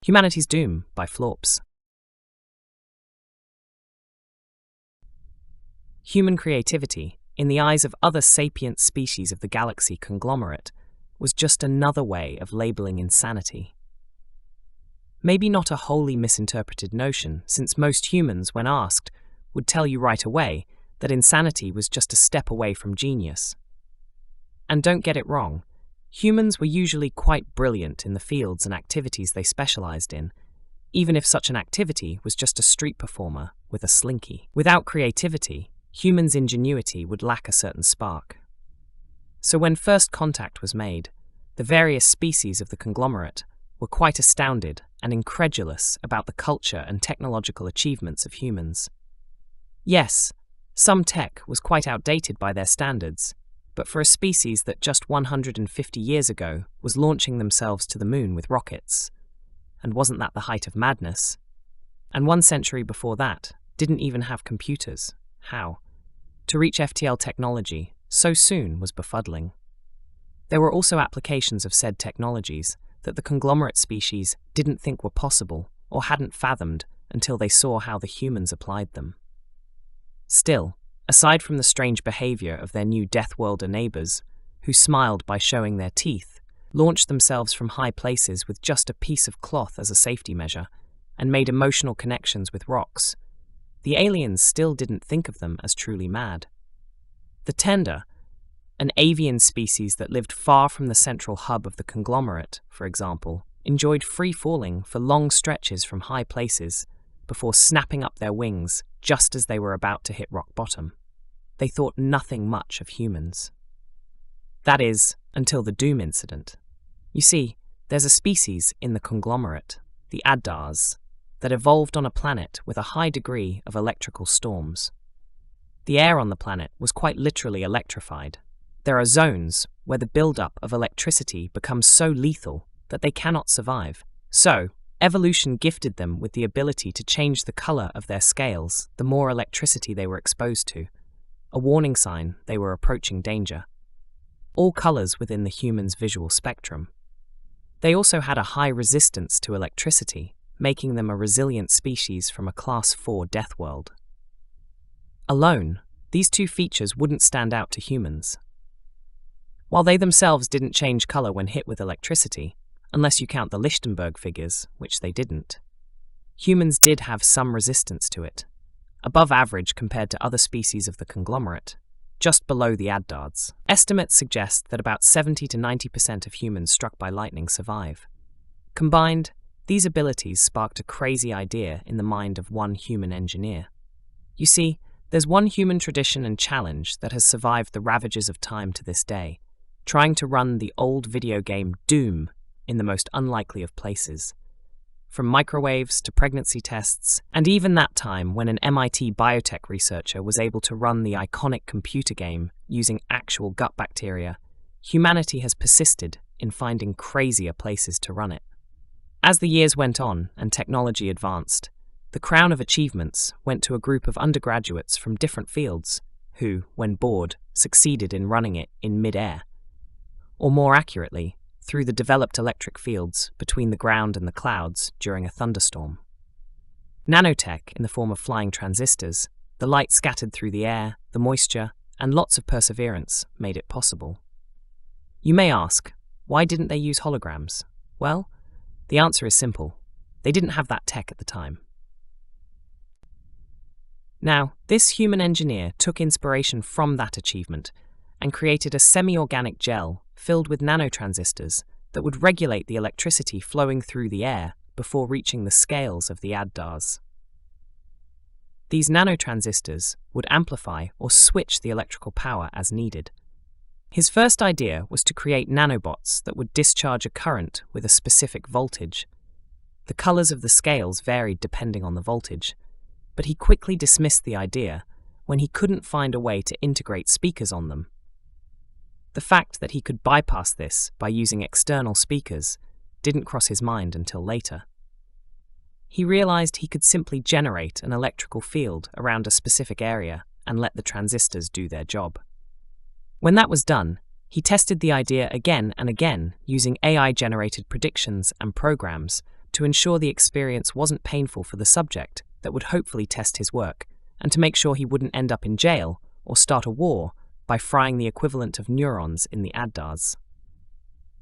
Humanity's Doom by Florpzz. Human creativity, in the eyes of other sapient species of the Galaxy Conglomerate, was just another way of labeling insanity. Maybe not a wholly misinterpreted notion, since most humans, when asked, would tell you right away that insanity was just a step away from genius. And don't get it wrong, humans were usually quite brilliant in the fields and activities they specialized in, even if such an activity was just a street performer with a slinky. Without creativity, humans' ingenuity would lack a certain spark. So when first contact was made, the various species of the conglomerate were quite astounded and incredulous about the culture and technological achievements of humans. Yes, some tech was quite outdated by their standards, but for a species that just 150 years ago was launching themselves to the moon with rockets, and wasn't that the height of madness? And 1 century before that, didn't even have computers. How? To reach FTL technology so soon was befuddling. There were also applications of said technologies that the conglomerate species didn't think were possible or hadn't fathomed until they saw how the humans applied them. Still, aside from the strange behavior of their new Deathworlder neighbors, who smiled by showing their teeth, launched themselves from high places with just a piece of cloth as a safety measure, and made emotional connections with rocks, the aliens still didn't think of them as truly mad. The Tender, an avian species that lived far from the central hub of the conglomerate, for example, enjoyed free falling for long stretches from high places before snapping up their wings just as they were about to hit rock bottom. They thought nothing much of humans. That is, until the Doom incident. You see, there's a species in the conglomerate, the bedazzles, that evolved on a planet with a high degree of electrical storms. The air on the planet was quite literally electrified. There are zones where the buildup of electricity becomes so lethal that they cannot survive. So, evolution gifted them with the ability to change the color of their scales the more electricity they were exposed to, a warning sign they were approaching danger. All colors within the human's visual spectrum. They also had a high resistance to electricity, making them a resilient species from a Class 4 death world. Alone, these two features wouldn't stand out to humans. While they themselves didn't change color when hit with electricity, unless you count the Lichtenberg figures, which they didn't, humans did have some resistance to it, above average compared to other species of the conglomerate, just below the bedazzles. Estimates suggest that about 70 to 90% of humans struck by lightning survive. Combined, these abilities sparked a crazy idea in the mind of one human engineer. You see, there's one human tradition and challenge that has survived the ravages of time to this day, trying to run the old video game Doom in the most unlikely of places. From microwaves to pregnancy tests, and even that time when an MIT biotech researcher was able to run the iconic computer game using actual gut bacteria, humanity has persisted in finding crazier places to run it. As the years went on and technology advanced, the crown of achievements went to a group of undergraduates from different fields who, when bored, succeeded in running it in mid-air. Or more accurately, through the developed electric fields between the ground and the clouds during a thunderstorm. Nanotech in the form of flying transistors, the light scattered through the air, the moisture, and lots of perseverance made it possible. You may ask, why didn't they use holograms? Well, the answer is simple. They didn't have that tech at the time. Now, this human engineer took inspiration from that achievement and created a semi-organic gel filled with nanotransistors that would regulate the electricity flowing through the air before reaching the scales of the bedazzles. These nanotransistors would amplify or switch the electrical power as needed. His first idea was to create nanobots that would discharge a current with a specific voltage. The colors of the scales varied depending on the voltage, but he quickly dismissed the idea when he couldn't find a way to integrate speakers on them. The fact that he could bypass this by using external speakers didn't cross his mind until later. He realized he could simply generate an electrical field around a specific area and let the transistors do their job. When that was done, he tested the idea again and again using AI-generated predictions and programs to ensure the experience wasn't painful for the subject that would hopefully test his work, and to make sure he wouldn't end up in jail or start a war by frying the equivalent of neurons in the addars.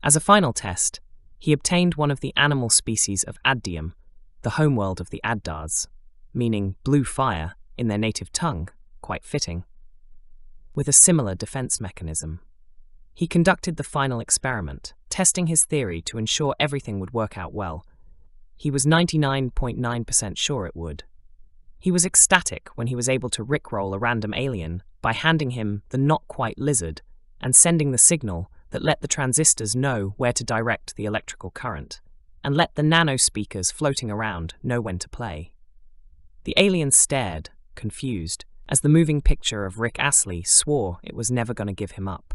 As a final test, he obtained one of the animal species of addium, the homeworld of the addars, meaning blue fire in their native tongue, quite fitting, with a similar defense mechanism. He conducted the final experiment, testing his theory to ensure everything would work out well. He was 99.9% sure it would. He was ecstatic when he was able to rickroll a random alien by handing him the not-quite lizard and sending the signal that let the transistors know where to direct the electrical current, and let the nano-speakers floating around know when to play. The alien stared, confused, as the moving picture of Rick Astley swore it was never going to give him up.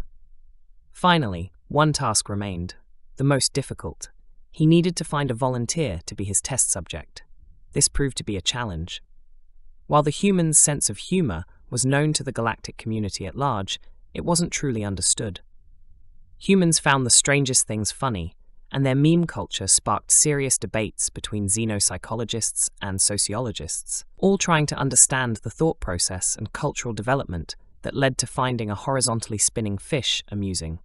Finally, one task remained, the most difficult. He needed to find a volunteer to be his test subject. This proved to be a challenge. While the human's sense of humor was known to the galactic community at large, it wasn't truly understood. Humans found the strangest things funny, and their meme culture sparked serious debates between xenopsychologists and sociologists, all trying to understand the thought process and cultural development that led to finding a horizontally spinning fish amusing.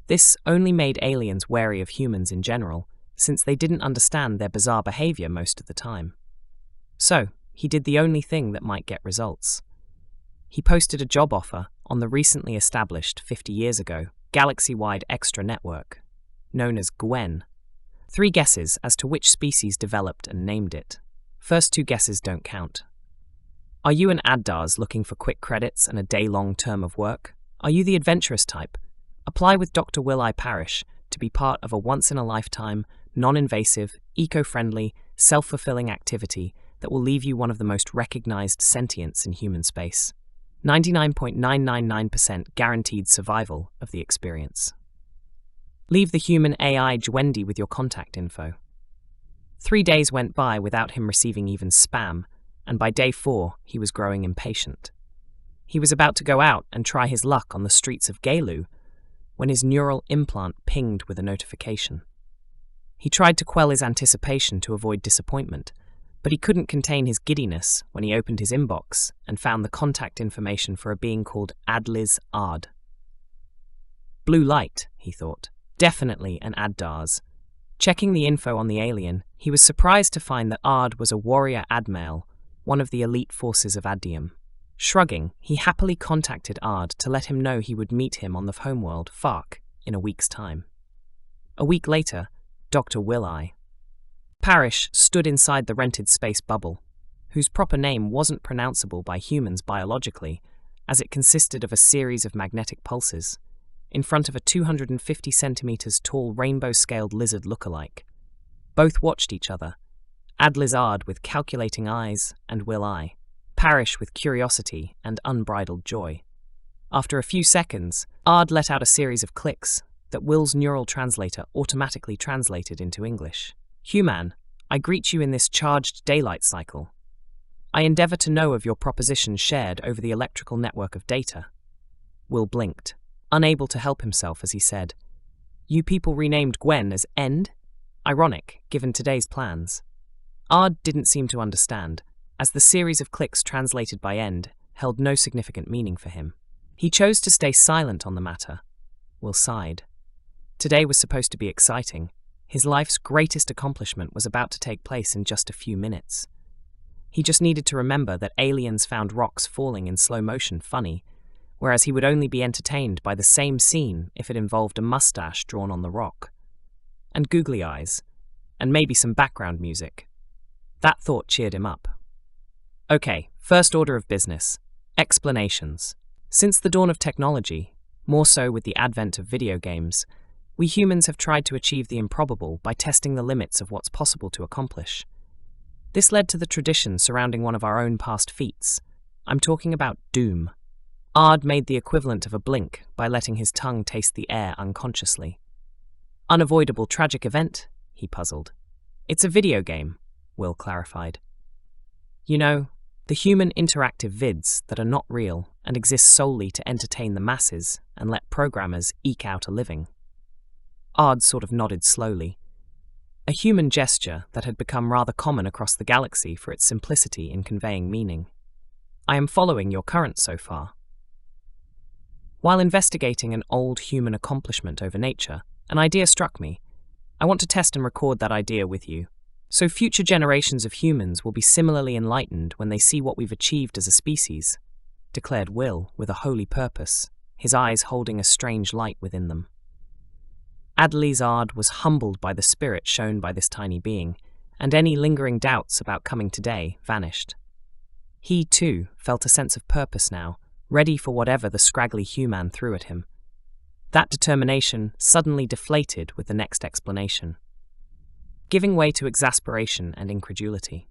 This only made aliens wary of humans in general, since they didn't understand their bizarre behavior most of the time. So, he did the only thing that might get results. He posted a job offer on the recently established 50 years ago galaxy-wide extra network, known as GWEN. 3 guesses as to which species developed and named it. First 2 guesses don't count. Are you an addars looking for quick credits and a day-long term of work? Are you the adventurous type? Apply with Dr. Will Parrish to be part of a once-in-a-lifetime, non-invasive, eco-friendly, self-fulfilling activity that will leave you one of the most recognized sentients in human space. 99.999% guaranteed survival of the experience. Leave the human AI Gwendy with your contact info. 3 days went by without him receiving even spam, and by day 4 he was growing impatient. He was about to go out and try his luck on the streets of Galu when his neural implant pinged with a notification. He tried to quell his anticipation to avoid disappointment, but he couldn't contain his giddiness when he opened his inbox and found the contact information for a being called Adliz Ard. Blue light, he thought. Definitely an addars. Checking the info on the alien, he was surprised to find that Ard was a warrior admale, one of the elite forces of Addium. Shrugging, he happily contacted Ard to let him know he would meet him on the homeworld, Fark, in a week's time. A week later, Dr. Will Parrish stood inside the rented space bubble, whose proper name wasn't pronounceable by humans biologically, as it consisted of a series of magnetic pulses, in front of a 250 centimeters tall rainbow-scaled lizard look-alike. Both watched each other, Adlizard with calculating eyes and Will Parrish with curiosity and unbridled joy. After a few seconds, Ard let out a series of clicks that Will's neural translator automatically translated into English. Human, I greet you in this charged daylight cycle. I endeavor to know of your propositions shared over the electrical network of data. Will blinked, unable to help himself as he said, You people renamed Gwen as End? Ironic, given today's plans. Ard didn't seem to understand, as the series of clicks translated by End held no significant meaning for him. He chose to stay silent on the matter. Will sighed. Today was supposed to be exciting. His life's greatest accomplishment was about to take place in just a few minutes. He just needed to remember that aliens found rocks falling in slow motion funny, whereas he would only be entertained by the same scene if it involved a mustache drawn on the rock. And googly eyes, and maybe some background music. That thought cheered him up. Okay, first order of business. Explanations. Since the dawn of technology, more so with the advent of video games, we humans have tried to achieve the improbable by testing the limits of what's possible to accomplish. This led to the tradition surrounding one of our own past feats. I'm talking about Doom. Ard made the equivalent of a blink by letting his tongue taste the air unconsciously. Unavoidable tragic event? He puzzled. It's a video game, Will clarified. You know, the human interactive vids that are not real and exist solely to entertain the masses and let programmers eke out a living. Ard sort of nodded slowly. a human gesture that had become rather common across the galaxy for its simplicity in conveying meaning. I am following your current so far. While investigating an old human accomplishment over nature, an idea struck me. I want to test and record that idea with you, so future generations of humans will be similarly enlightened when they see what we've achieved as a species, declared Will with a holy purpose, his eyes holding a strange light within them. Adlizard was humbled by the spirit shown by this tiny being, and any lingering doubts about coming today vanished. He, too, felt a sense of purpose now, ready for whatever the scraggly human threw at him. That determination suddenly deflated with the next explanation, giving way to exasperation and incredulity.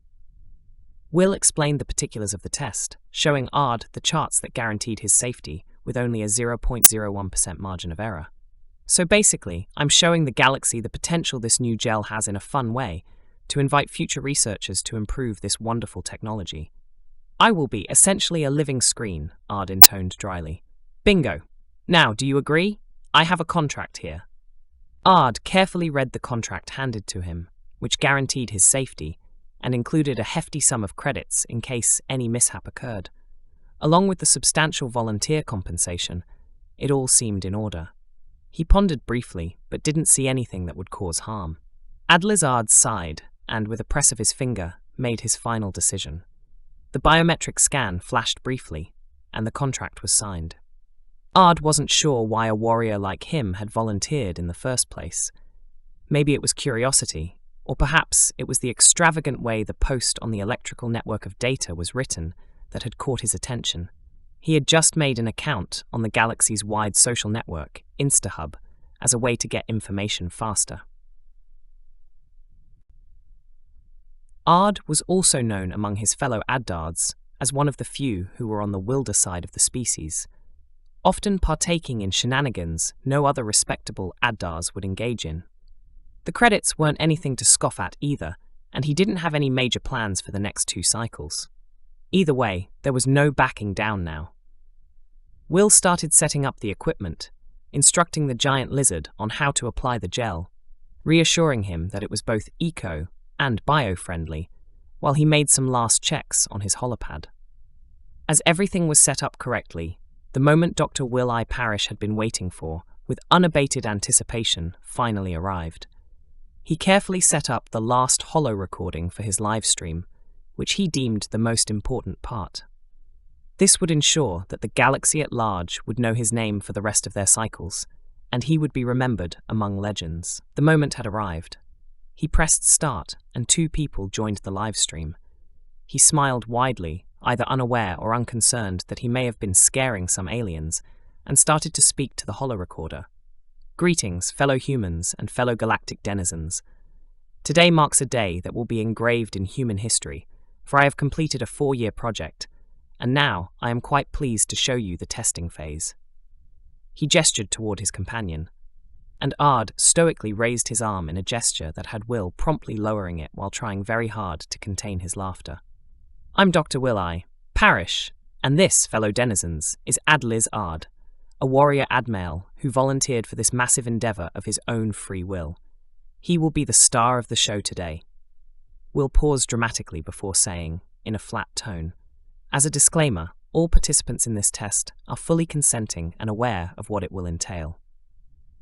Will explained the particulars of the test, showing Ard the charts that guaranteed his safety with only a 0.01% margin of error. So basically, I'm showing the galaxy the potential this new gel has in a fun way to invite future researchers to improve this wonderful technology. I will be essentially a living screen, Ard intoned dryly. Bingo. Now, do you agree? I have a contract here. Ard carefully read the contract handed to him, which guaranteed his safety and included a hefty sum of credits in case any mishap occurred. Along with the substantial volunteer compensation, it all seemed in order. He pondered briefly, but didn't see anything that would cause harm. Adlizard sighed, and with a press of his finger, made his final decision. The biometric scan flashed briefly, and the contract was signed. Ard wasn't sure why a warrior like him had volunteered in the first place. Maybe it was curiosity, or perhaps it was the extravagant way the post on the electrical network of data was written that had caught his attention. He had just made an account on the galaxy's wide social network, InstaHub, as a way to get information faster. Ard was also known among his fellow Addards as one of the few who were on the wilder side of the species, often partaking in shenanigans no other respectable Addars would engage in. The credits weren't anything to scoff at either, and he didn't have any major plans for the next 2 cycles. Either way, there was no backing down now. Will started setting up the equipment, instructing the giant lizard on how to apply the gel, reassuring him that it was both eco and bio-friendly, while he made some last checks on his holopad. As everything was set up correctly, the moment Dr. Will I. Parrish had been waiting for, with unabated anticipation, finally arrived. He carefully set up the last holo recording for his live stream, which he deemed the most important part. This would ensure that the galaxy at large would know his name for the rest of their cycles, and he would be remembered among legends. The moment had arrived. He pressed start, and 2 people joined the live stream. He smiled widely, either unaware or unconcerned that he may have been scaring some aliens, and started to speak to the holorecorder. Greetings, fellow humans and fellow galactic denizens. Today marks a day that will be engraved in human history, for I have completed a 4-year project, and now I am quite pleased to show you the testing phase. He gestured toward his companion, and Ard stoically raised his arm in a gesture that had Will promptly lowering it while trying very hard to contain his laughter. I'm Dr. Will I. Parrish, and this, fellow denizens, is Adliz Ard, a warrior admale who volunteered for this massive endeavor of his own free will. He will be the star of the show today. Will paused dramatically before saying, in a flat tone, as a disclaimer, all participants in this test are fully consenting and aware of what it will entail.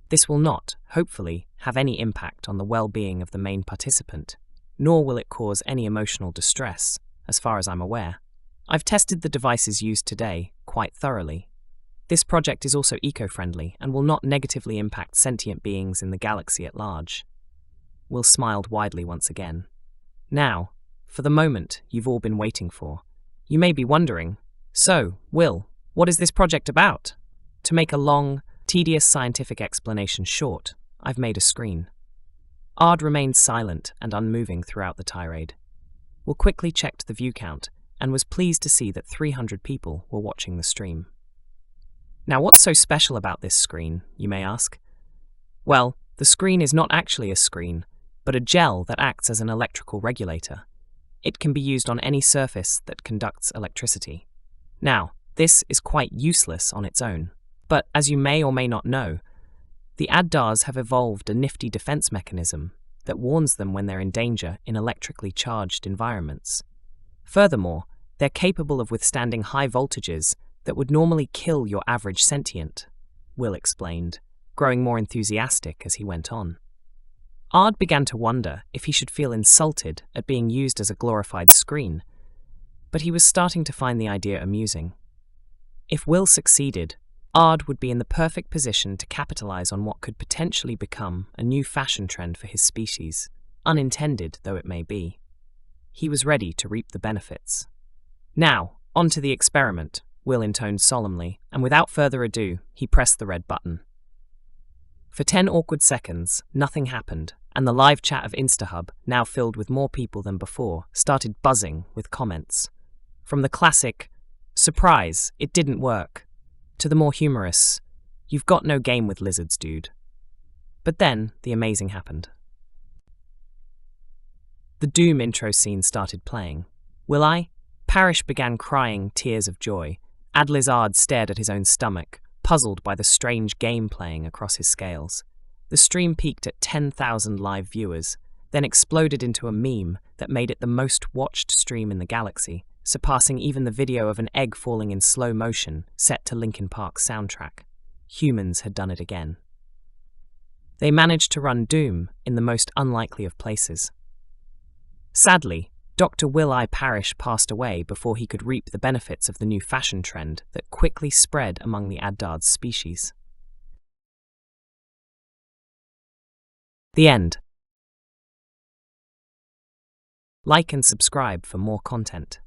This will not, hopefully, have any impact on the well-being of the main participant, nor will it cause any emotional distress, as far as I'm aware. I've tested the devices used today quite thoroughly. This project is also eco-friendly and will not negatively impact sentient beings in the galaxy at large. Will smiled widely once again. Now, for the moment you've all been waiting for. You may be wondering, so, Will, what is this project about? To make a long, tedious scientific explanation short, I've made a screen. Ard remained silent and unmoving throughout the tirade. Will quickly checked the view count and was pleased to see that 300 people were watching the stream. Now, what's so special about this screen, you may ask? Well, the screen is not actually a screen, but a gel that acts as an electrical regulator. It can be used on any surface that conducts electricity. Now, this is quite useless on its own, but as you may or may not know, the Addars have evolved a nifty defense mechanism that warns them when they're in danger in electrically charged environments. Furthermore, they're capable of withstanding high voltages that would normally kill your average sentient, Will explained, growing more enthusiastic as he went on. Ard began to wonder if he should feel insulted at being used as a glorified screen, but he was starting to find the idea amusing. If Will succeeded, Ard would be in the perfect position to capitalize on what could potentially become a new fashion trend for his species, unintended though it may be. He was ready to reap the benefits. Now, on to the experiment, Will intoned solemnly, and without further ado, he pressed the red button. For 10 awkward seconds, nothing happened, and the live chat of InstaHub, now filled with more people than before, started buzzing with comments. From the classic, "Surprise, it didn't work," to the more humorous, "You've got no game with lizards, dude." But then, the amazing happened. The Doom intro scene started playing. Parrish began crying tears of joy. Adlizard stared at his own stomach, puzzled by the strange game playing across his scales. The stream peaked at 10,000 live viewers, then exploded into a meme that made it the most watched stream in the galaxy, surpassing even the video of an egg falling in slow motion set to Linkin Park's soundtrack. Humans had done it again. They managed to run Doom in the most unlikely of places. Sadly, Dr. Will I. Parrish passed away before he could reap the benefits of the new fashion trend that quickly spread among the Addard's species. The end. Like and subscribe for more content.